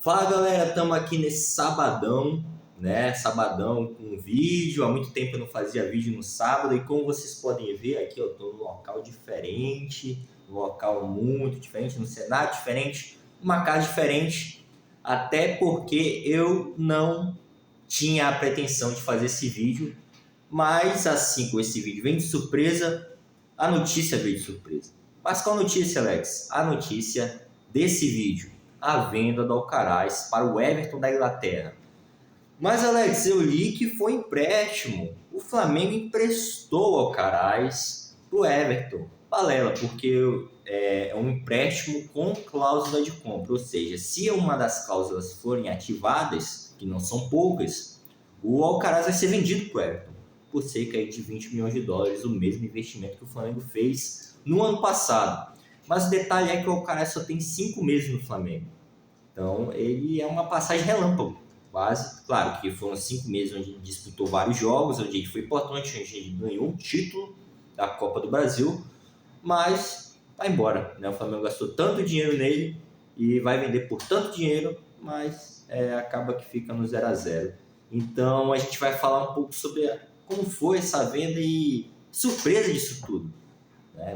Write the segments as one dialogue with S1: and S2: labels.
S1: Fala galera, estamos aqui nesse sabadão, né? Sabadão com vídeo. Há muito tempo eu não fazia vídeo no sábado e como vocês podem ver aqui, eu estou num local diferente, num local muito diferente, num cenário diferente, uma casa diferente, até porque eu não tinha a pretensão de fazer esse vídeo, mas assim como esse vídeo vem de surpresa, a notícia veio de surpresa. Mas qual notícia, Alex? A notícia desse vídeo, a venda do Alcaraz para o Everton da Inglaterra. Mas, Alex, eu li que foi empréstimo. O Flamengo emprestou o Alcaraz para o Everton. Balela, porque é um empréstimo com cláusula de compra. Ou seja, se uma das cláusulas forem ativadas, que não são poucas, o Alcaraz vai ser vendido para o Everton por cerca de 20 milhões de dólares, o mesmo investimento que o Flamengo fez no ano passado. Mas o detalhe é que o Alcaraz só tem 5 meses no Flamengo. Então, ele é uma passagem relâmpago, quase. Claro que foram 5 meses onde ele disputou vários jogos, onde ele foi importante, onde ele ganhou um título da Copa do Brasil, mas vai embora, né? O Flamengo gastou tanto dinheiro nele e vai vender por tanto dinheiro, mas acaba que fica no 0 a 0. Então, a gente vai falar um pouco sobre como foi essa venda e surpresa disso tudo.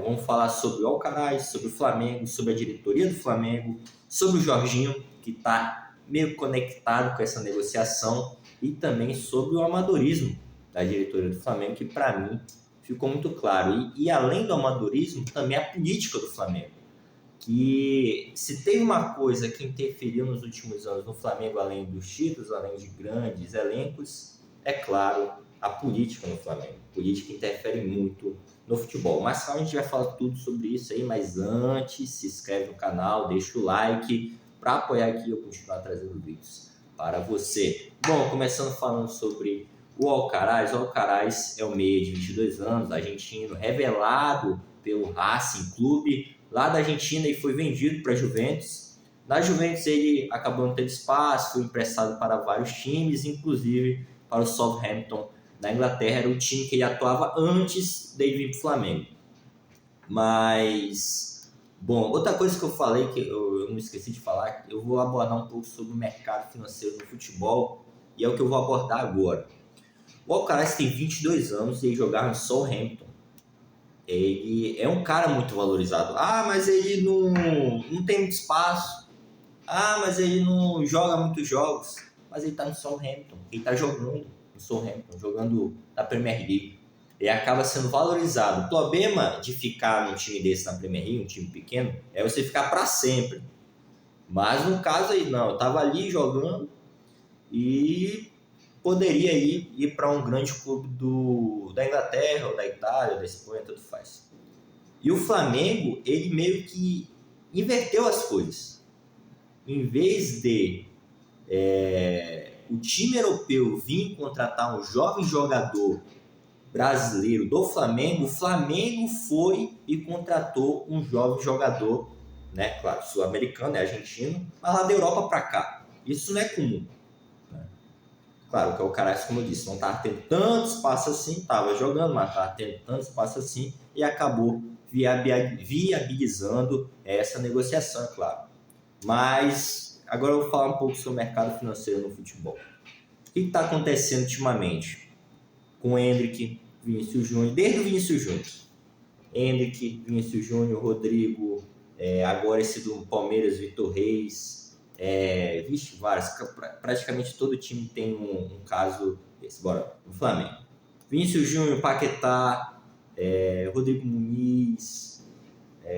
S1: Vamos falar sobre o Alcaraz, sobre o Flamengo, sobre a diretoria do Flamengo, sobre o Jorginho, que está meio conectado com essa negociação, e também sobre o amadorismo da diretoria do Flamengo, que para mim ficou muito claro. E além do amadorismo, também a política do Flamengo, que se teve uma coisa que interferiu nos últimos anos no Flamengo, além dos títulos, além de grandes elencos, é claro, a política no Flamengo. A política interfere muito no futebol. Mas a gente vai falar tudo sobre isso aí, mas antes, se inscreve no canal, deixa o like para apoiar aqui e eu continuar trazendo vídeos para você. Bom, começando falando sobre o Alcaraz. O Alcaraz é um meia de 22 anos, argentino, revelado pelo Racing Clube, lá da Argentina, e foi vendido para a Juventus. Na Juventus ele acabou não tendo espaço, foi emprestado para vários times, inclusive para o Southampton da Inglaterra, era o time que ele atuava antes dele vir para o Flamengo. Mas, bom, outra coisa que eu falei, que eu não esqueci de falar, eu vou abordar um pouco sobre o mercado financeiro no futebol, e é o que eu vou abordar agora. O Alcaraz tem 22 anos e ele jogava no Southampton. Ele é um cara muito valorizado. Ah, mas ele não tem muito espaço. Ah, mas ele não joga muitos jogos. Mas ele está no Southampton. Ele está jogando no Southampton, jogando na Premier League. Ele acaba sendo valorizado. O problema de ficar num time desse na Premier League, um time pequeno, é você ficar para sempre. Mas no caso aí, não. Eu estava ali jogando e poderia ir para um grande clube da Inglaterra, ou da Itália, ou da Espanha, tudo faz. E o Flamengo, ele meio que inverteu as coisas. Em vez de o time europeu vir contratar um jovem jogador brasileiro do Flamengo, o Flamengo foi e contratou um jovem jogador, né, claro, sul-americano, argentino, mas lá da Europa para cá. Isso não é comum. Claro que o Alcaraz, como eu disse, não estava tendo tanto espaço assim, estava jogando, mas estava tendo tanto espaço assim e acabou viabilizando essa negociação, é claro. Mas agora eu vou falar um pouco sobre o mercado financeiro no futebol. O que está acontecendo ultimamente com o Endrick, Vinícius Júnior, desde o Vinícius Júnior? Endrick, Vinícius Júnior, Rodrigo, agora esse do Palmeiras, Vitor Reis... vários, praticamente todo time tem um caso desse. Bora, o Flamengo. Vinícius Júnior, Paquetá, Rodrigo Muniz,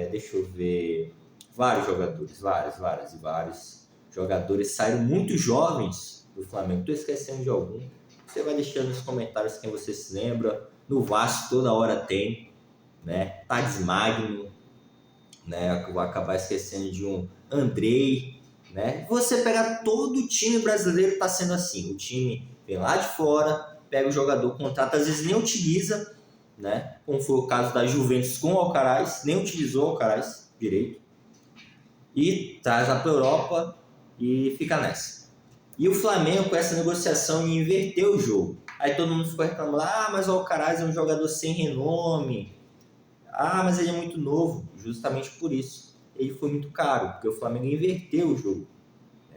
S1: deixa eu ver, vários jogadores, vários jogadores saíram muito jovens do Flamengo. Estou esquecendo de algum. Você vai deixando nos comentários quem você se lembra. No Vasco toda hora tem, né? Thales Magno, né? Eu vou acabar esquecendo de um Andrei. Né? Você pega todo o time brasileiro, está sendo assim. O time vem lá de fora, pega o jogador, contrata, às vezes nem utiliza, né? Como foi o caso da Juventus com o Alcaraz, nem utilizou o Alcaraz direito, e traz lá para a Europa e fica nessa. E o Flamengo, com essa negociação, inverteu o jogo. Aí todo mundo ficou reclamando: ah, mas o Alcaraz é um jogador sem renome, ah, mas ele é muito novo. Justamente por isso ele foi muito caro, porque o Flamengo inverteu o jogo.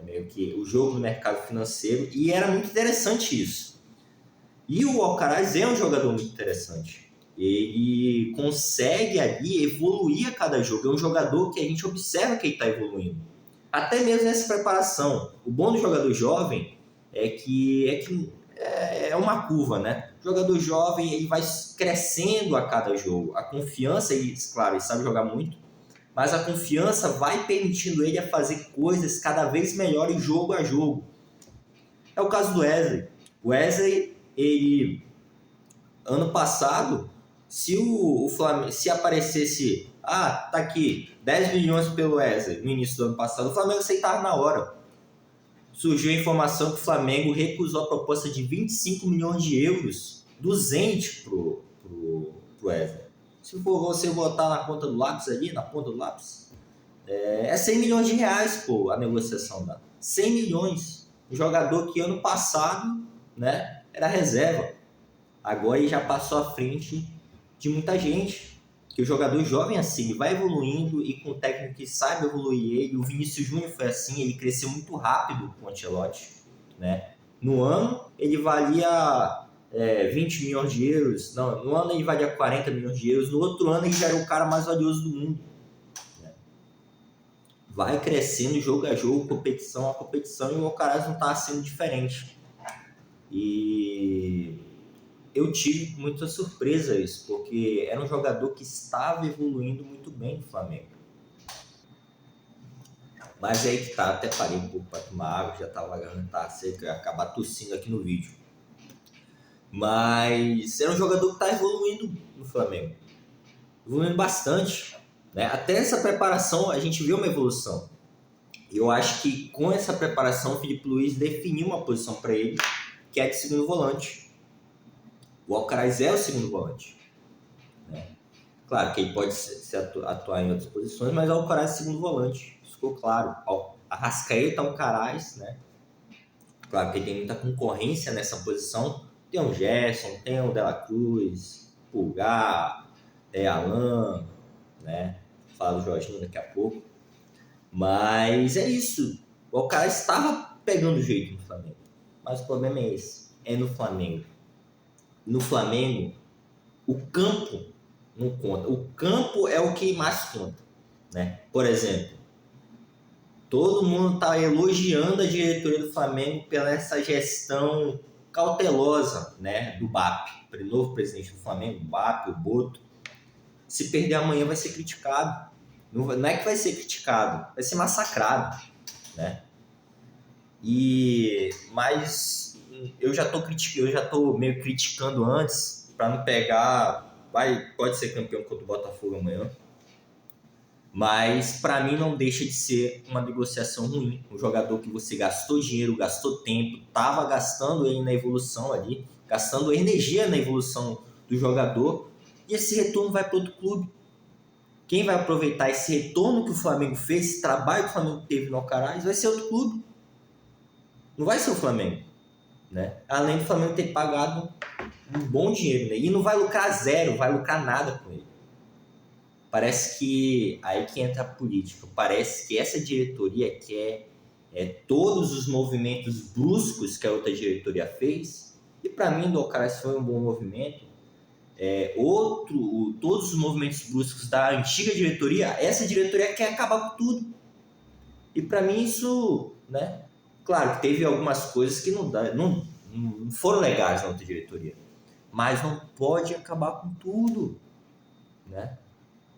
S1: É meio que o jogo do mercado financeiro, e era muito interessante isso. E o Alcaraz é um jogador muito interessante. Ele consegue ali evoluir a cada jogo. É um jogador que a gente observa que ele está evoluindo. Até mesmo nessa preparação. O bom do jogador jovem é uma curva, né? O jogador jovem ele vai crescendo a cada jogo. A confiança, claro, ele sabe jogar muito, mas a confiança vai permitindo ele a fazer coisas cada vez melhores jogo a jogo. É o caso do Wesley. O Wesley, ele, ano passado, se o Flamengo, se aparecesse, tá aqui, 10 milhões pelo Wesley no início do ano passado, o Flamengo aceitava na hora. Surgiu a informação que o Flamengo recusou a proposta de 25 milhões de euros do Zenit pro Wesley. Se for você botar na conta do lápis ali, na ponta do lápis, é 100 milhões de reais, pô, a negociação dá. 100 milhões. Um jogador que ano passado, né, era reserva. Agora ele já passou à frente de muita gente. Que o jogador jovem assim, ele vai evoluindo e com o técnico que sabe evoluir ele. O Vinícius Júnior foi assim, ele cresceu muito rápido com o Ancelotti, né? No ano ele valia 20 milhões de euros, não, no ano ele valia 40 milhões de euros, no outro ano ele já era o cara mais valioso do mundo, né? Vai crescendo jogo a jogo, competição a competição, e o Alcaraz não está sendo diferente. E eu tive muita surpresa isso, porque era um jogador que estava evoluindo muito bem no Flamengo. Mas aí que tá, até parei um pouco para tomar água, já tava a garganta seca, ia acabar tossindo aqui no vídeo. Mas era um jogador que está evoluindo no Flamengo, evoluindo bastante, né? Até essa preparação a gente viu uma evolução. Eu acho que com essa preparação o Filipe Luís definiu uma posição para ele, que é de segundo volante. O Alcaraz é o segundo volante, né? Claro que ele pode atuar em outras posições, mas o Alcaraz é o segundo volante. Isso ficou claro. Arrascaeta, Alcaraz, né? Claro que ele tem muita concorrência nessa posição. Tem o Gerson, tem o Dela Cruz, Pulgar, Alan, né? Fala do Jorginho daqui a pouco. Mas é isso. O Alcaraz estava pegando jeito no Flamengo. Mas o problema é esse. É no Flamengo. No Flamengo, o campo não conta. O campo é o que mais conta, né? Por exemplo, todo mundo está elogiando a diretoria do Flamengo pela essa gestão cautelosa, né, do BAP, o novo presidente do Flamengo, o BAP, o Boto. Se perder amanhã vai ser criticado. Não é que vai ser criticado, vai ser massacrado, né? Mas eu já tô meio criticando antes, para não pegar, pode ser campeão contra o Botafogo amanhã, mas para mim não deixa de ser uma negociação ruim. Um jogador que você gastou dinheiro, gastou tempo, estava gastando ele na evolução ali, gastando energia na evolução do jogador, e esse retorno vai para outro clube. Quem vai aproveitar esse retorno que o Flamengo fez, esse trabalho que o Flamengo teve no Alcaraz, vai ser outro clube. Não vai ser o Flamengo, né? Além do Flamengo ter pagado um bom dinheiro, né? E não vai lucrar zero, vai lucrar nada com ele. Parece que aí que entra a política. Parece que essa diretoria quer todos os movimentos bruscos que a outra diretoria fez. E para mim, do Alcaraz foi um bom movimento. Todos os movimentos bruscos da antiga diretoria, essa diretoria quer acabar com tudo. E para mim isso, né? Claro que teve algumas coisas que não foram legais na outra diretoria, mas não pode acabar com tudo, né?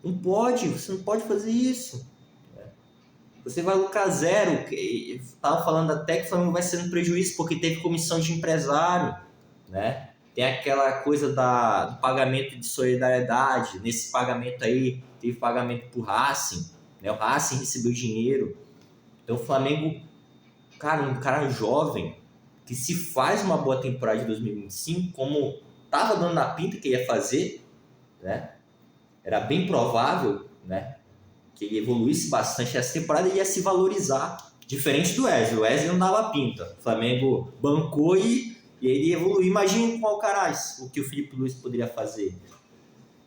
S1: Você não pode fazer isso, né? Você vai lucrar zero. Estava falando até que o Flamengo vai ser um prejuízo porque teve comissão de empresário, né? Tem aquela coisa do pagamento de solidariedade. Nesse pagamento aí, teve pagamento por Racing, né? O Racing recebeu dinheiro. Então o Flamengo, cara, um cara jovem que se faz uma boa temporada de 2025, como estava dando na pinta que ia fazer, né? Era bem provável, né, que ele evoluísse bastante essa temporada e ia se valorizar. Diferente do Wesley. O Wesley não dava pinta. O Flamengo bancou e ele evoluiu. Imagina com o Alcaraz o que o Filipe Luís poderia fazer.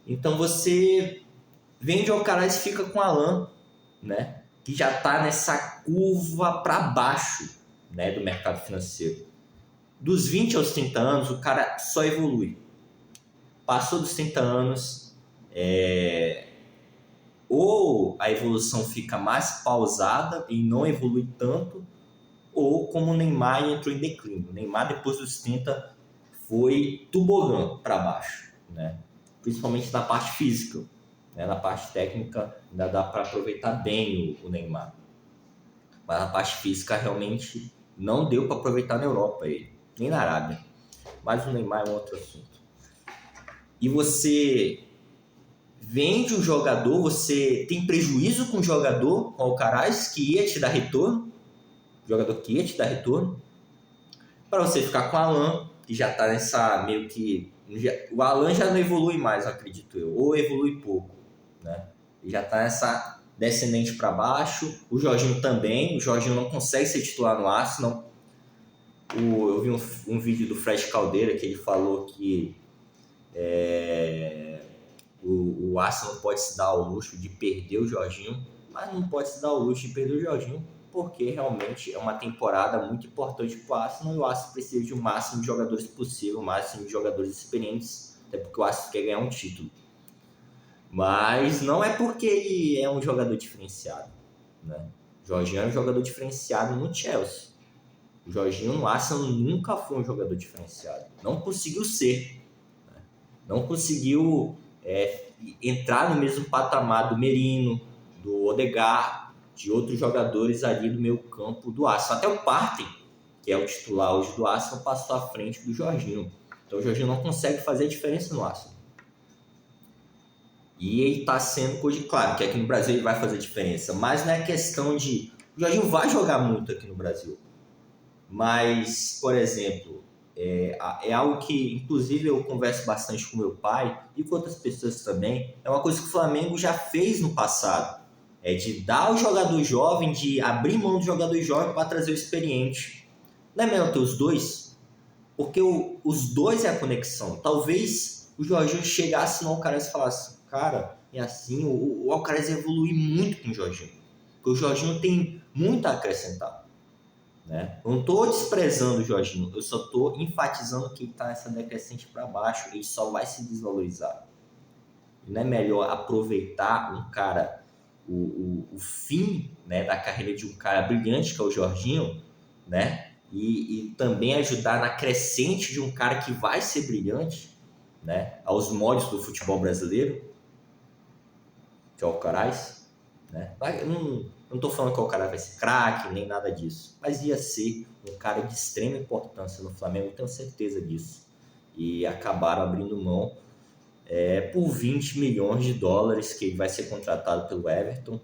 S1: Então você vende o Alcaraz e fica com o Alan, né? que já está nessa curva para baixo, né, do mercado financeiro. Dos 20 aos 30 anos, o cara só evolui. Passou dos 30 anos, ou a evolução fica mais pausada e não evolui tanto, ou como o Neymar entrou em declínio. O Neymar, depois dos 30, foi tobogã para baixo, né? Principalmente na parte física, né? Na parte técnica ainda dá para aproveitar bem o Neymar, mas na parte física realmente não deu para aproveitar na Europa ele, nem na Arábia. Mas o Neymar é um outro assunto. E você vende o jogador, você tem prejuízo com o jogador, com o Alcaraz, que ia te dar retorno, jogador que ia te dar retorno, para você ficar com o Alan, que já está nessa meio que... O Alan já não evolui mais, acredito eu, ou evolui pouco, né? Ele já está nessa descendente para baixo, o Jorginho também, o Jorginho não consegue ser titular no Arsenal. Eu vi um vídeo do Fred Caldeira que ele falou que o Arsenal pode se dar ao luxo de perder o Jorginho, mas não pode se dar ao luxo de perder o Jorginho, porque realmente é uma temporada muito importante para o Arsenal e o Arsenal precisa de o máximo de jogadores possível, o máximo de jogadores experientes, até porque o Arsenal quer ganhar um título. Mas não é porque ele é um jogador diferenciado, né? O Jorginho é um jogador diferenciado no Chelsea. O Jorginho no Arsenal nunca foi um jogador diferenciado. Não conseguiu ser. Né? Não conseguiu entrar no mesmo patamar do Merino, do Odegaard, de outros jogadores ali do meio campo do Arsenal. Até o Partey, que é o titular hoje do Arsenal, passou à frente do Jorginho. Então o Jorginho não consegue fazer a diferença no Arsenal. E ele está sendo coisa, claro, que aqui no Brasil ele vai fazer diferença, mas não é questão de... O Jorginho vai jogar muito aqui no Brasil, mas, por exemplo, é algo que, inclusive, eu converso bastante com meu pai e com outras pessoas também, é uma coisa que o Flamengo já fez no passado, é de dar ao jogador jovem, de abrir mão do jogador jovem para trazer o experiente. Não é melhor ter os dois? Porque os dois é a conexão. Talvez o Jorginho chegasse no Alcaraz e falasse: cara, é assim, o Alcaraz evolui muito com o Jorginho. Porque o Jorginho tem muito a acrescentar. Né? Eu não estou desprezando o Jorginho, eu só estou enfatizando que ele está nessa decrescente para baixo, ele só vai se desvalorizar. E não é melhor aproveitar um cara, o fim, né, da carreira de um cara brilhante, que é o Jorginho, né? E também ajudar na crescente de um cara que vai ser brilhante, né, aos moldes do futebol brasileiro, que é o Alcaraz, né? Eu não estou falando que o Alcaraz vai ser craque, nem nada disso, mas ia ser um cara de extrema importância no Flamengo, tenho certeza disso. E acabaram abrindo mão por 20 milhões de dólares, que ele vai ser contratado pelo Everton.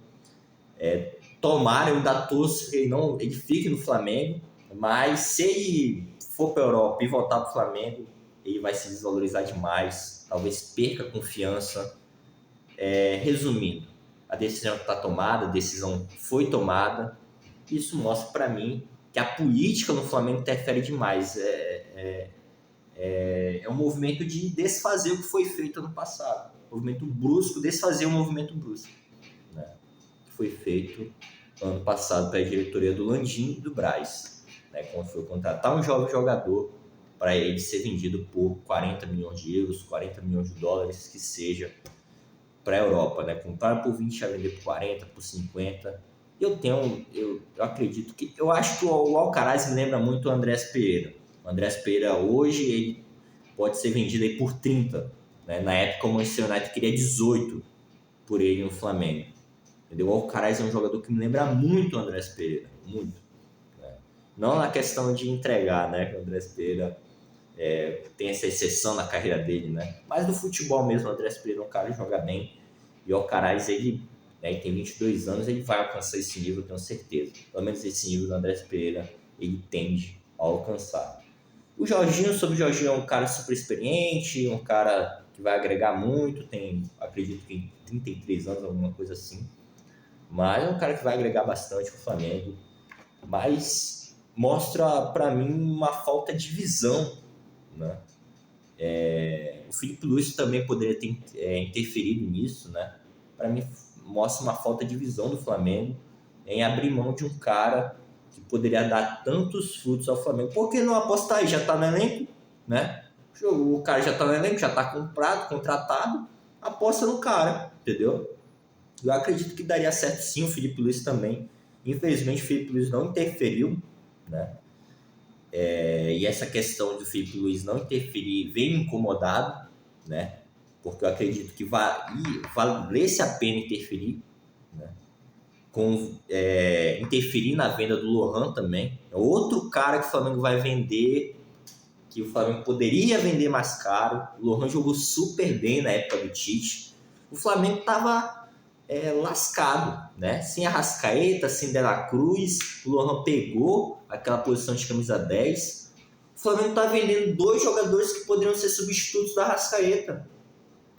S1: Tomara, eu ainda torço que ele fique no Flamengo, mas se ele for para a Europa e voltar para o Flamengo, ele vai se desvalorizar demais, talvez perca confiança. Resumindo, a decisão está tomada, a decisão foi tomada. Isso mostra para mim que a política no Flamengo interfere demais. É um movimento de desfazer o que foi feito ano passado. Movimento brusco, desfazer o movimento brusco, né? Que foi feito ano passado pela diretoria do Landim e do Braz, né? Quando foi contratar um jovem jogador para ele ser vendido por 40 milhões de euros, 40 milhões de dólares, que seja, para a Europa, né? Compraram por 20, a vender por 40, por 50. Eu acredito que... Eu acho que o Alcaraz me lembra muito o Andrés Pereira. O Andrés Pereira hoje ele pode ser vendido aí por 30. Né? Na época o Manchester United queria 18 por ele no Flamengo. Entendeu? O Alcaraz é um jogador que me lembra muito o Andrés Pereira. Muito. Né? Não na questão de entregar, né? O Andrés Pereira tem essa exceção na carreira dele, né? Mas no futebol mesmo, o Andrés Pereira é um cara que joga bem. E o Alcaraz, ele tem 22 anos, ele vai alcançar esse nível, tenho certeza. Pelo menos esse nível do Andrés Pereira, ele tende a alcançar. O Jorginho, sobre o Jorginho, é um cara super experiente, um cara que vai agregar muito, acredito que em 33 anos, alguma coisa assim. Mas é um cara que vai agregar bastante pro Flamengo. Mas mostra para mim uma falta de visão, né? O Filipe Luís também poderia ter interferido nisso, né? Para mim, mostra uma falta de visão do Flamengo em abrir mão de um cara que poderia dar tantos frutos ao Flamengo. Por que não apostar aí? Já está no elenco, né? O cara já está no elenco, já está comprado, contratado, aposta no cara, entendeu? Eu acredito que daria certo sim o Felipe Luiz também. Infelizmente o Felipe Luiz não interferiu, né? E essa questão do Felipe Luiz não interferir vem me incomodado, né? Porque eu acredito que valesse a pena interferir, né? Interferir na venda do Lohan também. É outro cara que o Flamengo vai vender, que o Flamengo poderia vender mais caro. O Lohan jogou super bem na época do Tite. O Flamengo estava lascado, né? Sem Arrascaeta, sem De La Cruz. O Lohan pegou aquela posição de camisa 10. O Flamengo está vendendo 2 jogadores que poderiam ser substitutos do Arrascaeta.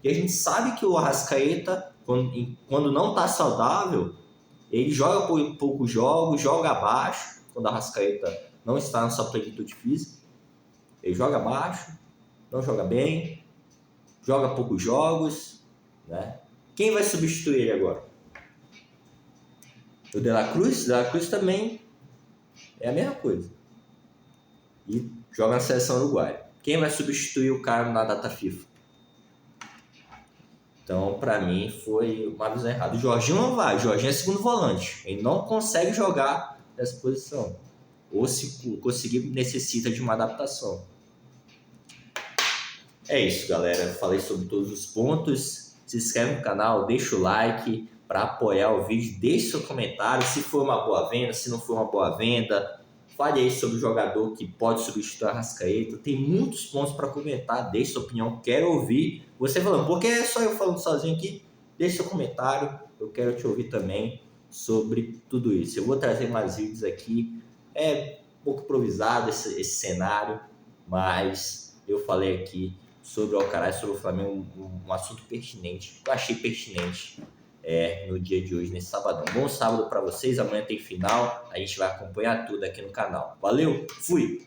S1: E a gente sabe que o Arrascaeta, quando não está saudável, ele joga por poucos jogos, joga abaixo, quando o Arrascaeta não está na sua plenitude física. Ele joga abaixo, não joga bem, joga poucos jogos, né? Quem vai substituir ele agora? O De La Cruz? O De La Cruz também é a mesma coisa. E joga na seleção uruguaia. Quem vai substituir o cara na data FIFA? Então, para mim, foi uma visão errada. O Jorginho não vai. O Jorginho é segundo volante. Ele não consegue jogar nessa posição. Ou se conseguir, necessita de uma adaptação. É isso, galera. Eu falei sobre todos os pontos. Se inscreve no canal, deixa o like para apoiar o vídeo. Deixe seu comentário se foi uma boa venda, se não foi uma boa venda. Fale aí sobre o jogador que pode substituir a Arrascaeta. Tem muitos pontos para comentar. Deixe sua opinião. Quero ouvir você falando. Porque é só eu falando sozinho aqui. Deixe seu comentário. Eu quero te ouvir também sobre tudo isso. Eu vou trazer mais vídeos aqui. É um pouco improvisado esse cenário. Mas eu falei aqui sobre o Alcaraz, sobre o Flamengo, um assunto pertinente. Eu achei pertinente no dia de hoje, nesse sabadão. Bom sábado para vocês, amanhã tem final, a gente vai acompanhar tudo aqui no canal. Valeu, fui!